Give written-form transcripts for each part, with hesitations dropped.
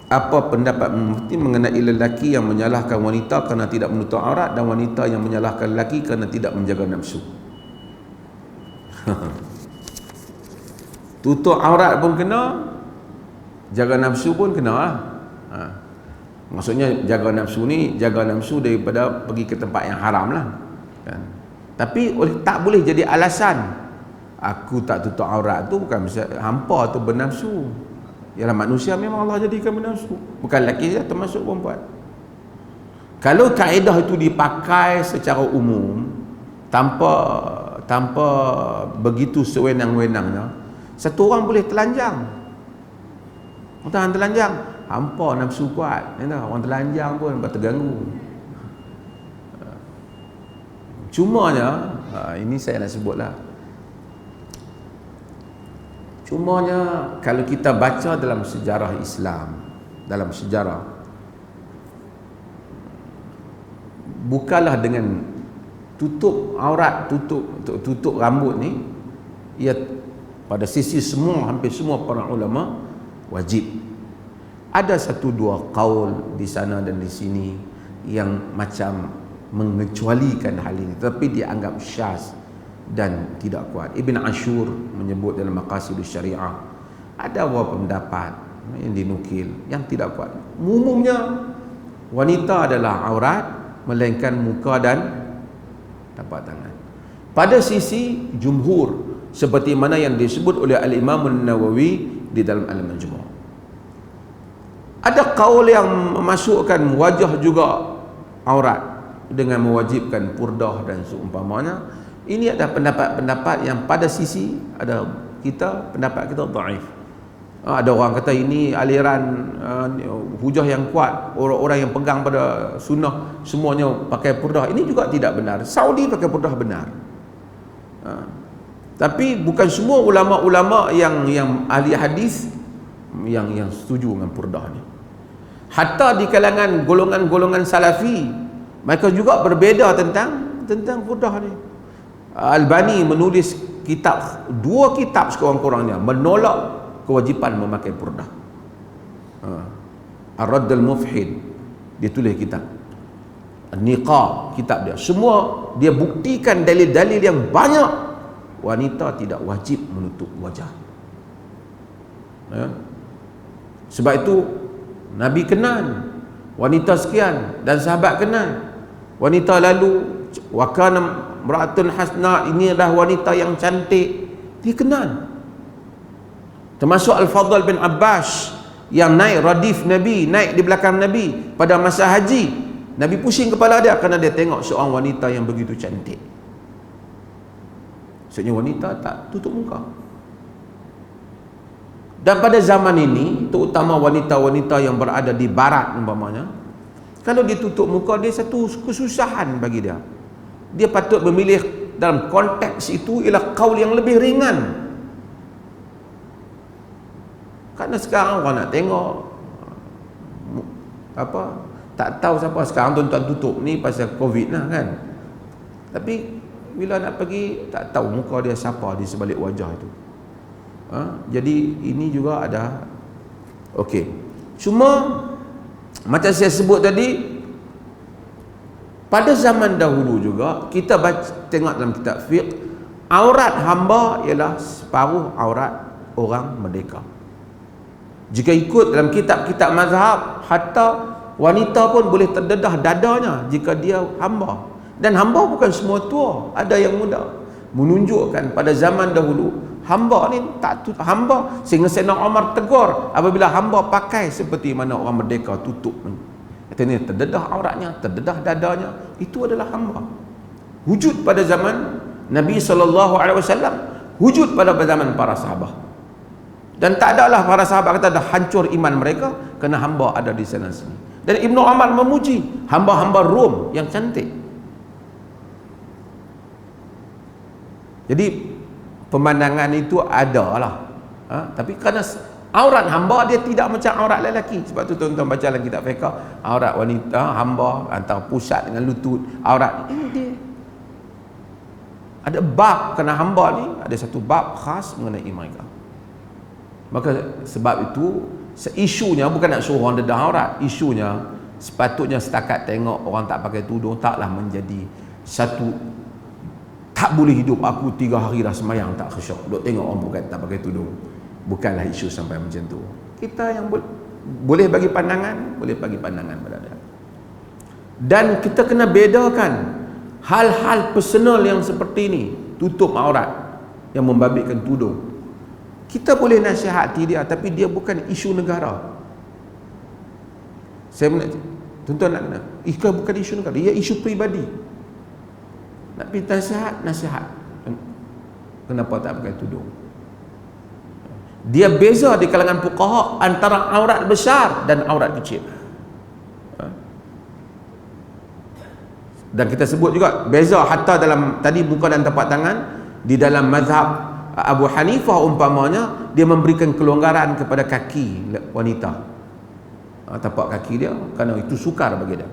Apa pendapat mufti mengenai lelaki yang menyalahkan wanita kerana tidak menutup aurat dan wanita yang menyalahkan lelaki kerana tidak menjaga nafsu? Tutup aurat pun kena, jaga nafsu pun kena lah. Maksudnya jaga nafsu ni, jaga nafsu daripada pergi ke tempat yang haram lah kan? Tapi tak boleh jadi alasan aku tak tutup aurat tu bukan hampa tu bernafsu. Ialah manusia memang Allah jadikan bernafsu, bukan lelaki saja, termasuk perempuan. Kalau kaedah itu dipakai secara umum tanpa begitu sewenang-wenangnya, satu orang boleh telanjang. Orang telanjang, hampa nafsu kuat, orang telanjang pun terganggu. Cumanya, ini saya nak sebutlah. Cumanya kalau kita baca dalam sejarah Islam, dalam sejarah, bukanlah dengan tutup aurat, tutup rambut ni, ia pada sisi semua, hampir semua para ulama wajib. Ada satu dua qaul di sana dan di sini yang macam mengecualikan hal ini, tapi dianggap syaz dan tidak kuat. Ibn Ashur menyebut dalam Maqasidus Syariah ada beberapa pendapat yang dinukil yang tidak kuat. Umumnya wanita adalah aurat melainkan muka dan tapak tangan. Pada sisi jumhur, seperti mana yang disebut oleh Al-Imam An-Nawawi di dalam Al-Majmu'. Ada kaul yang memasukkan wajah juga aurat dengan mewajibkan purdah dan seumpamanya. Ini ada pendapat-pendapat yang pada sisi ada pendapat kita dhaif. Ada orang kata ini aliran hujah yang kuat, orang-orang yang pegang pada sunnah semuanya pakai purdah. Ini juga tidak benar. Saudi pakai purdah benar. Tapi bukan semua ulama-ulama yang ahli hadis yang setuju dengan purdah ni. Hatta di kalangan golongan-golongan salafi, mereka juga berbeza tentang purdah ni. Albani menulis dua kitab sekurang-kurangnya menolak kewajipan memakai purdah. Ar-Radd al-Mufhid, dia tulis kitab. Niqab, kitab dia. Semua dia buktikan dalil-dalil yang banyak wanita tidak wajib menutup wajah. Sebab itu Nabi kenal wanita sekian dan sahabat kenal wanita lalu, wa kana imra'atun hasna, ini adalah wanita yang cantik, dia kenal. Termasuk Al-Fadl bin Abbas yang naik radif Nabi, naik di belakang Nabi pada masa haji. Nabi pusing kepala dia kerana dia tengok seorang wanita yang begitu cantik. Maksudnya wanita tak tutup muka. Dan pada zaman ini, terutama wanita-wanita yang berada di barat umpamanya, kalau dia tutup muka, dia satu kesusahan bagi dia. Dia patut memilih dalam konteks itu ialah kaul yang lebih ringan. Kerana sekarang orang nak tengok tak tahu siapa sekarang tuan-tuan tutup ni pasal Covid lah kan. Tapi bila nak pergi tak tahu muka dia siapa di sebalik wajah itu. Jadi ini juga ada. Okey. Cuma macam saya sebut tadi, pada zaman dahulu juga kita tengok dalam kitab fiqh, aurat hamba ialah separuh aurat orang merdeka. Jika ikut dalam kitab-kitab mazhab, hatta wanita pun boleh terdedah dadanya jika dia hamba. Dan hamba bukan semua tua, ada yang muda. Menunjukkan pada zaman dahulu hamba ni tak tutup hamba, sehingga Sayyidina Umar tegur apabila hamba pakai seperti mana orang merdeka tutup. Katanya terdedah auratnya, terdedah dadanya, itu adalah hamba. Wujud pada zaman Nabi SAW, wujud pada zaman para sahabat. Dan tak adalah para sahabat kata dah hancur iman mereka kerana hamba ada di sana sini. Dan Ibnu Umar memuji hamba-hamba Rom yang cantik. Jadi pemandangan itu ada lah. Tapi kerana aurat hamba dia tidak macam aurat lelaki. Sebab tu tuan-tuan baca dalam kitab fiqh, aurat wanita hamba antara pusat dengan lutut, aurat ini dia. Ada bab kerana hamba ni, ada satu bab khas mengenai mereka. Maka sebab itu Isunya bukan nak suruh orang dedah aurat. Isunya sepatutnya setakat tengok orang tak pakai tudung taklah menjadi satu, tak boleh hidup aku 3 hari dah semayang tak khusyuk duk tengok orang bukan tak pakai tudung. Bukanlah isu sampai macam tu. Kita yang boleh bagi pandangan, boleh bagi pandangan pada dia. Dan kita kena bedakan hal-hal personal yang seperti ini, tutup aurat yang membabitkan tudung. Kita boleh nasihati dia, tapi dia bukan isu negara. Saya tuan-tuan nak kena, ikan bukan isu negara, ia isu peribadi. Nak pergi nasihat. Kenapa tak pakai tudung? Dia beza di kalangan fuqaha antara aurat besar dan aurat kecil. Dan kita sebut juga beza hatta dalam tadi buka dan tapak tangan, di dalam mazhab Abu Hanifah umpamanya dia memberikan kelonggaran kepada kaki wanita, tapak kaki dia, kerana itu sukar bagi dia.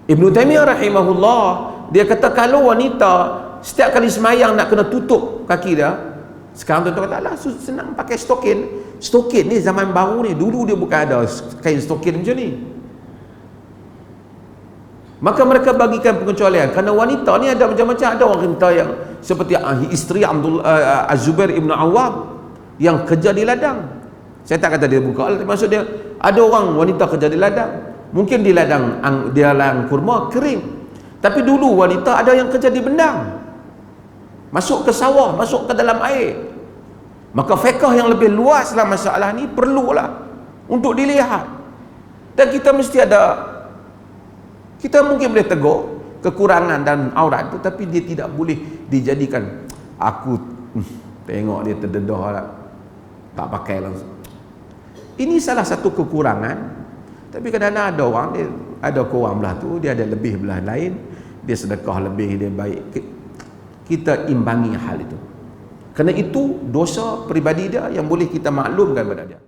Ibn Taimiyah rahimahullah dia kata kalau wanita setiap kali semayang nak kena tutup kaki dia, sekarang tuan-tuan kata lah senang pakai stokin. Stokin ni zaman baru ni, dulu dia bukan ada kain stokin macam ni. Maka mereka bagikan pengecualian kerana wanita ni ada macam-macam. Ada wanita yang seperti isteri Az-Zubair Ibn Awwam yang kerja di ladang. Saya tak kata dia buka, maksud dia ada orang wanita kerja di ladang, mungkin di ladang kurma kering, tapi dulu wanita ada yang kerja di bendang, masuk ke sawah, masuk ke dalam air. Maka fiqh yang lebih luas dalam masalah ni perlulah untuk dilihat. Dan kita mesti ada, kita mungkin boleh tegur kekurangan dan aurat tu, tapi dia tidak boleh dijadikan aku tengok dia terdedah lah, tak pakai langsung. Ini salah satu kekurangan. Tapi kadang-kadang ada orang, dia ada kurang belah tu, dia ada lebih belah lain, dia sedekah lebih, dia baik. Kita imbangi hal itu. Kerana itu dosa peribadi dia yang boleh kita maklumkan pada dia.